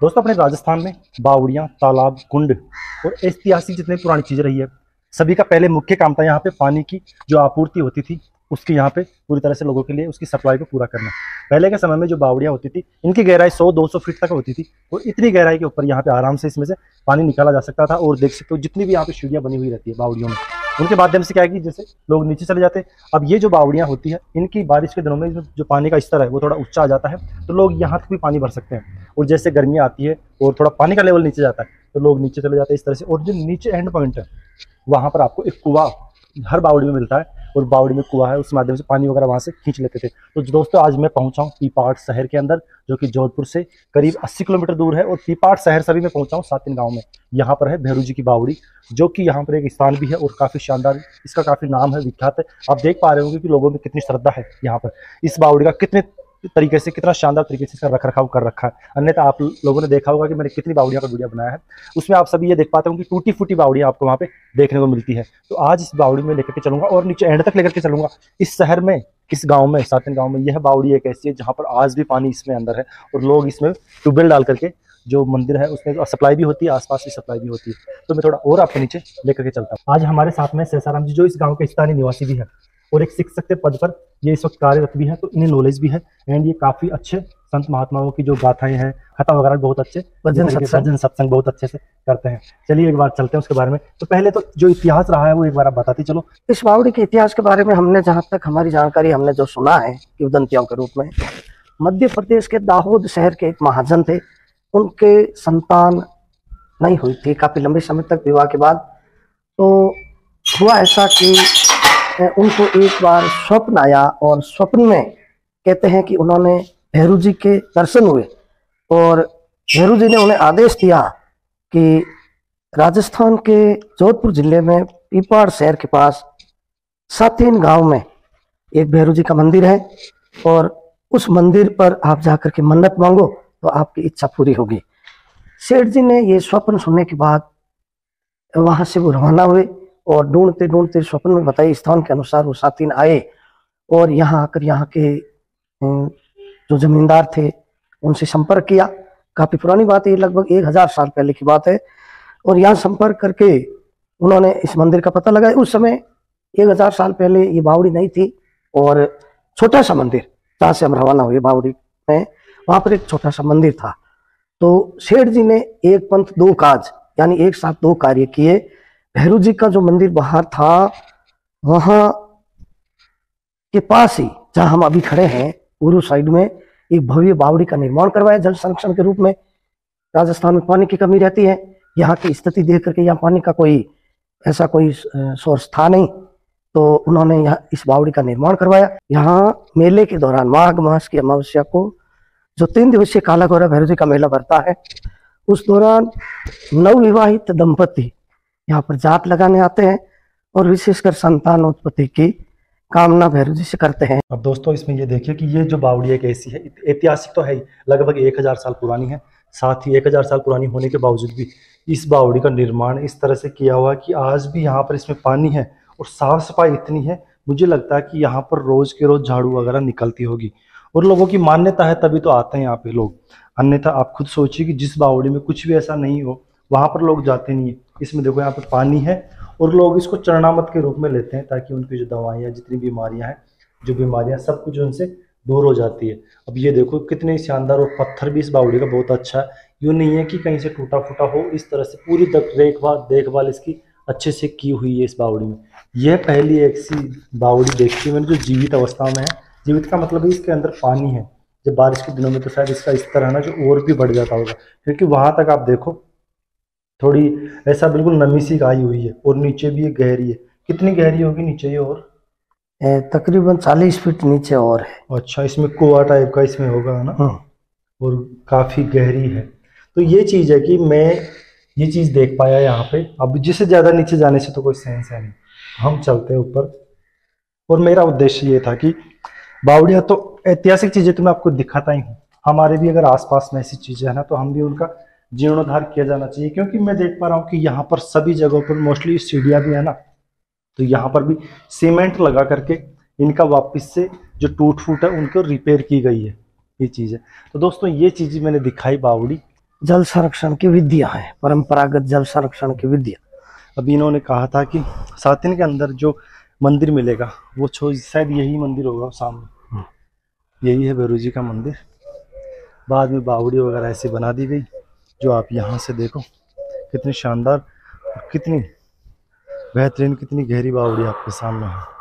दोस्तों अपने राजस्थान में बावड़ियाँ, तालाब, कुंड और ऐतिहासिक जितनी पुरानी चीज़ें रही है, सभी का पहले मुख्य काम था यहाँ पे पानी की जो आपूर्ति होती थी उसकी यहाँ पे पूरी तरह से लोगों के लिए उसकी सप्लाई को पूरा करना। पहले के समय में जो बावड़ियाँ होती थी इनकी गहराई 100-200 फीट तक होती थी और इतनी गहराई के ऊपर यहाँ पे आराम से इसमें से पानी निकाला जा सकता था। और देख सकते हो जितनी भी यहाँ पे सीढ़ियाँ बनी हुई रहती है बावड़ियों में, उनके माध्यम से क्या है कि जैसे लोग नीचे चले जाते हैं। अब ये जो बावड़ियाँ होती है इनकी बारिश के दिनों में जो पानी का स्तर है वो थोड़ा ऊंचा आ जाता है, तो लोग यहाँ तक भी पानी भर सकते हैं। और जैसे गर्मी आती है और थोड़ा पानी का लेवल नीचे जाता है तो लोग नीचे चले जाते हैं इस तरह से। और जो नीचे एंड पॉइंट है वहाँ पर आपको एक कुआं हर बावड़ी में मिलता है और बावड़ी में कुआं है, उस माध्यम से पानी वगैरह वहाँ से खींच लेते थे। तो दोस्तों आज मैं पहुंचा हूँ पीपाड़ शहर के अंदर, जो कि जोधपुर से करीब 80 किलोमीटर दूर है। और पीपाड़ शहर से भी मैं पहुंचा हूँ सातिन गांव में। यहाँ पर है भैरू जी की बावड़ी, जो कि यहाँ पर एक स्थान भी है और काफ़ी शानदार इसका काफ़ी नाम है, विख्यात है। आप देख पा रहे होंगे कि लोगों में कितनी श्रद्धा है यहाँ पर इस बावड़ी का, कितने तरीके से, कितना शानदार तरीके से इसका रख रखाव कर रखा है। अन्यथा आप लोगों ने देखा होगा कि मैंने कितनी बावड़ियों का वीडियो बनाया है, उसमें आप सभी ये देख पाते हो कि टूटी फूटी बावड़ियाँ आपको वहाँ पे देखने को मिलती है। तो आज इस बावड़ी में लेकर के चलूंगा और नीचे एंड तक लेकर के चलूंगा। इस शहर में, इस गांव में, सातिन गांव में यह बावड़ी एक ऐसी है जहाँ पर आज भी पानी इसमें अंदर है और लोग इसमें ट्यूबवेल डाल करके, जो मंदिर है उसमें सप्लाई भी होती है, आसपास की सप्लाई भी होती है। तो मैं थोड़ा और आपके नीचे लेकर के चलता हूँ। आज हमारे साथ में सहसाराम जी, जो इस गाँव के स्थानीय निवासी भी है और एक शिक्षक के पद पर ये इस वक्त कार्यरत भी है, तो इन्हें नॉलेज भी है। एंड ये काफी अच्छे संत महात्माओं की जो गाथाएं हैं, कथा वगैरह बहुत अच्छे, भजन सत्संग बहुत अच्छे से करते हैं। चलिए एक बार चलते हैं उसके बारे में। तो पहले तो जो इतिहास रहा है वो एक बार आप बताते चलो। इस बावड़ी के इतिहास के बारे में हमने जहाँ तक हमारी जानकारी हमने जो सुना है किंवदंतियों के रूप में, मध्य प्रदेश के दाहोद शहर के एक महाजन थे, उनके संतान नहीं हुई थी काफी लंबे समय तक विवाह के बाद। तो हुआ ऐसा कि उनको एक बार स्वप्न आया और स्वप्न में कहते हैं कि उन्होंने भैरू जी के दर्शन हुए और भैरू जी ने उन्हें आदेश दिया कि राजस्थान के जोधपुर जिले में पीपाड़ शहर के पास सातिन गांव में एक भैरू जी का मंदिर है और उस मंदिर पर आप जाकर के मन्नत मांगो तो आपकी इच्छा पूरी होगी। सेठ जी ने ये स्वप्न सुनने के बाद वहां से वो रवाना हुए और ढूंढते ढूंढते स्वप्न में बताए स्थान के अनुसार वो सातिन आए और यहाँ आकर यहाँ के जो जमींदार थे उनसे संपर्क किया। काफी पुरानी बात है, लगभग 1000 साल पहले की बात है। और यहाँ संपर्क करके उन्होंने इस मंदिर का पता लगाया। उस समय 1000 साल पहले ये बावड़ी नहीं थी और छोटा सा मंदिर, जहाँ से हम रवाना हुए बावड़ी में, वहां पर एक छोटा सा मंदिर था। तो सेठ जी ने एक पंथ दो काज, यानी एक साथ दो कार्य किए। भैरू जी का जो मंदिर बाहर था वहां के पास ही, जहां हम अभी खड़े हैं पूर्व साइड में, एक भव्य बावड़ी का निर्माण करवाया जल संरक्षण के रूप में। राजस्थान में पानी की कमी रहती है, यहाँ की स्थिति देख करके यहाँ पानी का कोई ऐसा कोई सोर्स था नहीं, तो उन्होंने यहाँ इस बावड़ी का निर्माण करवाया। यहाँ मेले के दौरान माघ मास की अमावस्या को जो 3 दिवसीय काला घोड़ा भैरू जी का मेला भरता है, उस दौरान नवविवाहित दंपति यहाँ पर जात लगाने आते हैं और विशेषकर संतान उत्पत्ति की कामना भैरू जी से करते हैं। अब दोस्तों इसमें ये देखिए कि ये जो बावड़ी एक ऐसी है, ऐतिहासिक तो है ही, लगभग 1000 साल पुरानी है। साथ ही 1000 साल पुरानी होने के बावजूद भी इस बावड़ी का निर्माण इस तरह से किया हुआ कि आज भी यहाँ पर इसमें पानी है और साफ सफाई इतनी है, मुझे लगता है कि यहाँ पर रोज के रोज झाड़ू वगैरह निकलती होगी। और लोगों की मान्यता है तभी तो आते हैं यहाँ पे लोग, अन्यथा आप खुद सोचिए कि जिस बावड़ी में कुछ भी ऐसा नहीं हो वहाँ पर लोग जाते नहीं है। इसमें देखो यहाँ पे पानी है और लोग इसको चरणामत के रूप में लेते हैं ताकि उनकी जो दवाइयाँ, जितनी बीमारियाँ हैं, जो बीमारियाँ, सब कुछ उनसे दूर हो जाती है। अब ये देखो कितने शानदार, और पत्थर भी इस बावड़ी का बहुत अच्छा है, यूँ नहीं है कि कहीं से टूटा फूटा हो। इस तरह से पूरी देखभाल इसकी अच्छे से की हुई है इस बावड़ी में। यह पहली ऐसी बावड़ी देखी मैंने जो जीवित अवस्था में है। जीवित का मतलब है इसके अंदर पानी है। जब बारिश के दिनों में तो शायद इसका स्तर है ना जो और भी बढ़ जाता होगा, क्योंकि वहां तक आप देखो थोड़ी ऐसा बिल्कुल नमी सी आई हुई है और नीचे भी ये गहरी है। कितनी गहरी होगी नीचे ये? और तकरीबन 40 फीट नीचे और है। अच्छा, इसमें कुआं टाइप का इसमें होगा ना, और काफी गहरी है। तो ये चीज है कि मैं ये चीज देख पाया यहाँ पे। अब जिससे ज्यादा नीचे जाने से तो कोई सेंस है नहीं, हम चलते हैं ऊपर। और मेरा उद्देश्य ये था कि बावड़िया तो ऐतिहासिक चीजें तो मैं आपको दिखाता ही हूँ, हमारे भी अगर आसपास में ऐसी चीजें है ना तो हम भी उनका जीर्णोद्धार किया जाना चाहिए। क्योंकि मैं देख पा रहा हूँ कि यहाँ पर सभी जगहों पर मोस्टली सीढ़ियाँ भी है ना, तो यहाँ पर भी सीमेंट लगा करके इनका वापस से जो टूट फूट है उनको रिपेयर की गई है, ये चीज़ है। तो दोस्तों ये चीज़ मैंने दिखाई बावड़ी। जल संरक्षण की विधियां हैं, परंपरागत जल संरक्षण की विधियां। अभी इन्होंने कहा था कि 7 दिन के अंदर जो मंदिर मिलेगा वो शायद यही मंदिर होगा सामने, यही है भैरव जी का मंदिर। बाद में बावड़ी वगैरह ऐसे बना दी गई, जो आप यहाँ से देखो कितनी शानदार, कितनी बेहतरीन, कितनी गहरी बावड़ी आपके सामने है।